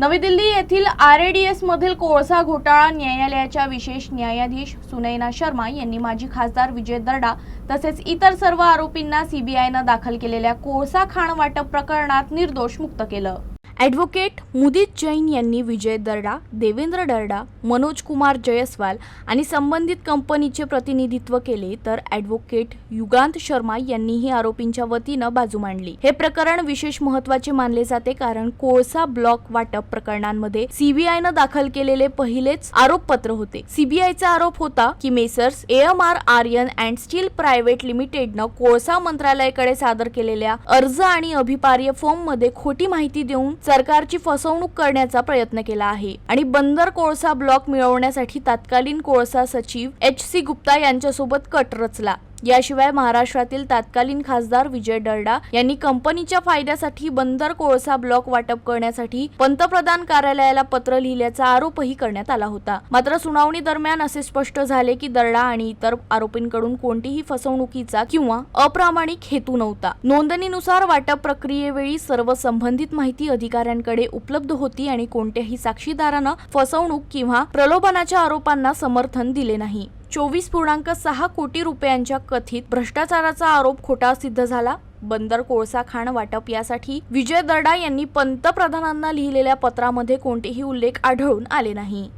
नवी दिल्ली येथील आरएडीएस मधील कोळसा घोटाळा न्यायालयाच्या विशेष न्यायाधीश सुनैना शर्मा यांनी माजी खासदार विजय दर्डा तसेच इतर सर्व आरोपींना सीबीआयने दाखल केलेल्या कोळसा खाण वाटप प्रकरणात निर्दोष मुक्त केलं। ॲडव्होकेट मुदित जैन यांनी विजय दर्डा, देवेंद्र दर्डा, मनोज कुमार जयस्वाल आणि संबंधित कंपनीचे प्रतिनिधित्व केले, तर ॲडव्होकेट युगांत शर्मा यांनीही आरोपींच्या वतीनं बाजू मांडली। हे प्रकरण विशेष महत्त्वाचे मानले जाते कारण कोळसा ब्लॉक वाटप प्रकरणांमध्ये सीबीआयने दाखल केलेले पहिलेच आरोपपत्र होते। सीबीआयचा आरोप होता की messrs AMR Aryan and steel private लिमिटेडनं कोळसा मंत्रालयाकडे सादर केलेल्या अर्ज आणि अभिप्राय फॉर्ममध्ये खोटी माहिती देऊन सरकारची फसवणूक करण्याचा प्रयत्न केला आहे आणि बंदर कोळसा ब्लॉक मिळवण्यासाठी तत्कालीन कोळसा सचिव HC गुप्ता यांच्यासोबत कट रचला। याशिवाय महाराष्ट्रातील तत्कालीन खासदार विजय दर्डा यांनी कंपनीच्या फायद्यासाठी बंदर कोळसा ब्लॉक वाटप करण्यासाठी पंतप्रधान कार्यालयाला पत्र लिहिल्याचा आरोपही करण्यात आला होता। मात्र सुनावणी दरम्यान असे स्पष्ट झाले की दर्डा आणि इतर आरोपींकडून कोणतीही फसवणुकीचा किंवा अप्रामाणिक हेतू नव्हता। नोंदणीनुसार वाटप प्रक्रियेवेळी सर्व संबंधित माहिती अधिकाऱ्यांकडे उपलब्ध होती आणि कोणत्याही साक्षीदारानं फसवणूक किंवा प्रलोभनाच्या आरोपांना समर्थन दिले नाही। 24.6 कोटी रुपयांच्या कथित भ्रष्टाचाराचा आरोप खोटा सिद्ध झाला। बंदर कोळसा खाण वाटप यासाठी विजय दर्डा यांनी पंतप्रधानांना लिहिलेल्या पत्रामध्ये कोणतेही उल्लेख आढळून आले नाही।